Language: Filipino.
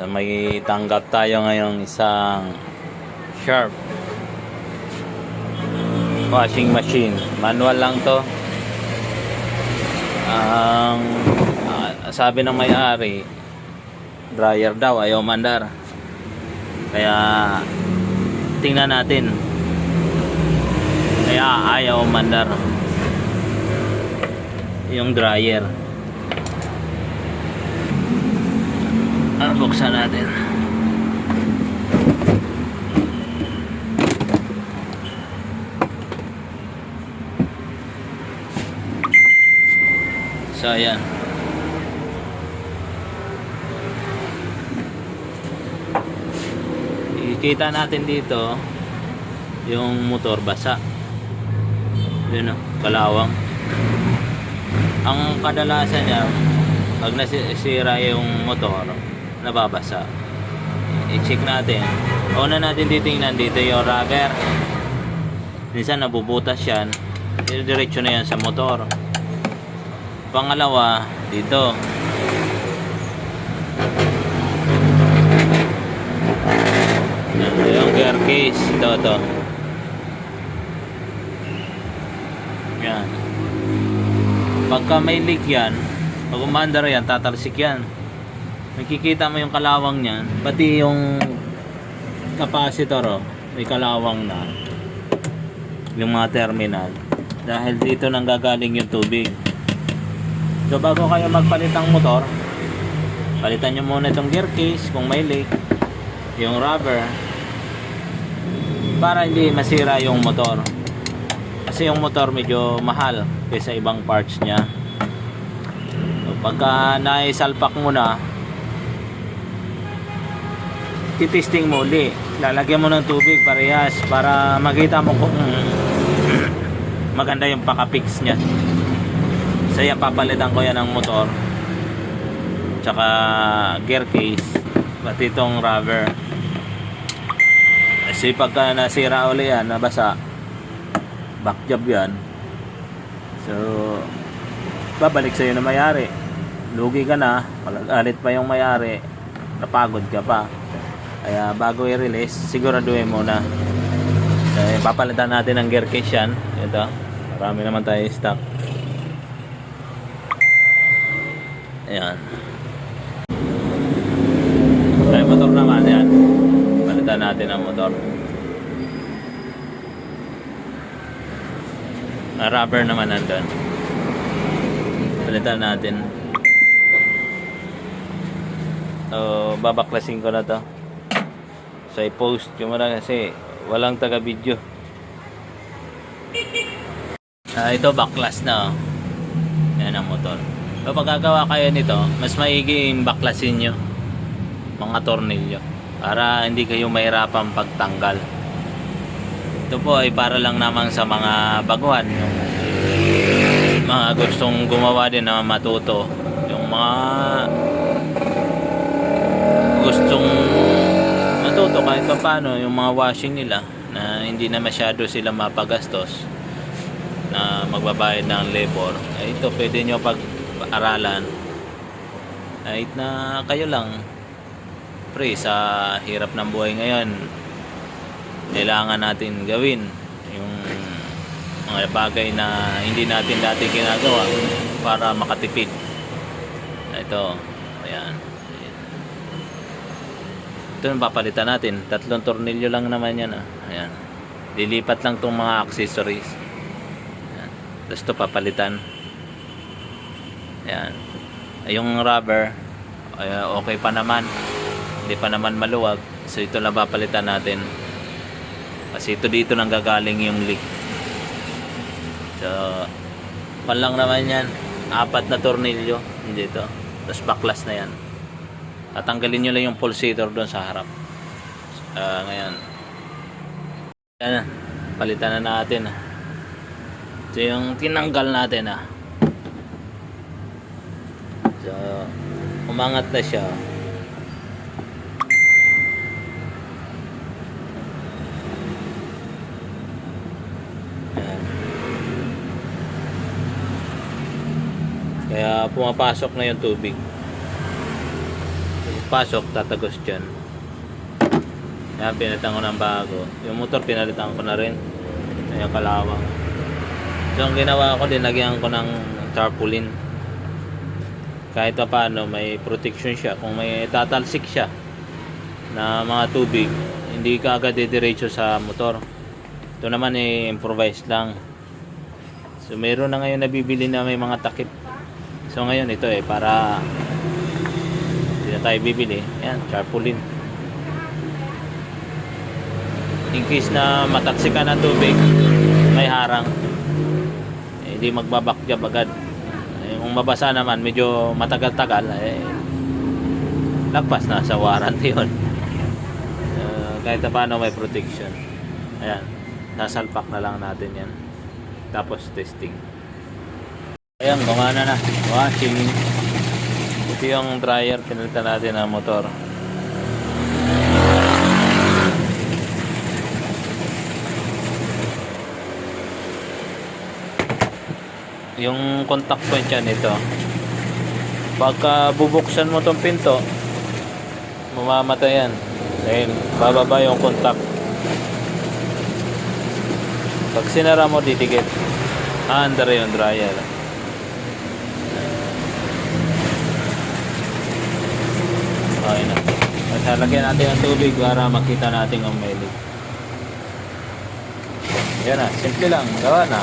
So may tanggap tayo ngayong isang Sharp washing machine. Manual lang to. Ang sabi ng may-ari, dryer daw, ayaw mandar. Kaya tingnan natin. Kaya ayaw mandar yung dryer. Buksan natin. So ayan. Ikita natin dito yung motor basa. Yun o, kalawang. Ang kadalasan niya, pag nasira yung motor, nababasa. I-check natin. Una natin titingnan dito yung rubber. Minsan nabubutas yan. Diretso na yan sa motor. Pangalawa, dito. Yung gear case. Ito. Yan. Pagka may leak yan, pag umandar yan, tatalsik yan. Makikita mo yung kalawang niyan, pati yung capacitor may kalawang na yung mga terminal dahil dito nang gagaling yung tubig. So bago kayo magpalit ng motor, palitan nyo muna itong gear case kung may leak, yung rubber, para hindi masira yung motor, kasi yung motor medyo mahal kaysa ibang parts nya. So pagka naisalpak mo na, titesting mo uli, lalagyan mo ng tubig parehas para makita mo kung maganda yung pakapix nya. So yan, papalitan ko yan ng motor tsaka gear case pati itong rubber, kasi pagka nasira uli yan, nabasa, back job yan. So babalik sa'yo na may-ari, lugi ka na, malagalit pa yung may-ari, napagod ka pa. Kaya bago i-release, siguraduhin muna. Papalitan natin ang gear case yan. Ito, marami naman tayo stock. Ayan. Ay, motor naman yan. Palitan natin ang motor. Rubber naman nandun. Palitan natin. So babaklasin ko na to. So i-post ko muna kasi walang taga-video. Ito baklas na. Yan ang motor. So pag gagawa kayo nito, mas maigi yung baklasin nyo mga tornilyo para hindi kayo mahirapan pagtanggal. Ito po ay para lang naman sa mga baguhan, yung mga gustong gumawa din na matuto, yung mga gustong matuto kahit pa paano yung mga washing nila na hindi na masyado sila mapagastos na magbabayad ng labor. Ito pwede nyo pag-aralan kahit na kayo lang pre, sa hirap ng buhay ngayon. Kailangan natin gawin yung mga bagay na hindi natin dati ginagawa para makatipid. Ito, ayan. Ito yung papalitan natin. 3 tornilyo lang naman yan. Ayan. Lilipat lang itong mga accessories. Ayan. Tapos ito papalitan. Ayan. Yung rubber, okay pa naman. Hindi pa naman maluwag. So ito lang papalitan natin. Kasi ito dito nang gagaling yung leak. So, lang naman yan. 4 na tornilyo. Dito. Tapos baklas na yan. Tatanggalin nyo lang yung pulsator doon sa harap. Ngayon. Yan. Palitan na natin. Ito yung tinanggal natin. So, umangat na siya. Kaya pumapasok na yung tubig. papasok, tatagos dyan. Yan, pinalitan ko ng bago. Yung motor, pinalitan ko na rin. Yung kalawang. So, ang ginawa ko, dinagyan ko ng tarpaulin. Kahit pa paano, may protection siya. Kung may tatalsik siya na mga tubig, hindi ka agad didiretso sa motor. Ito naman improvise lang. So, meron na ngayon nabibili na may mga takip. So, ngayon ito para hindi na tayo bibili. Yan, tarpaulin. In case na mataksikan ng tubig, may harang. Hindi magbabakjab agad. Kung mabasa naman, medyo matagal-tagal, lagpas na sa warranty yun. Kahit na paano may protection. Ayan, sasalpak na lang natin yan. Tapos testing. Ayan, gumana na. Washing. Ito yung dryer, pinalitan natin ng motor. Yung contact point yan ito. Pagka bubuksan mo tong pinto, mamamatay yan. Dahil bababa yung contact. Pag sinara mo, didikit. Under yung dryer. Okay na. At lagyan natin ang tubig para makita natin ang may leak. Yan na, simple lang. Gawa na.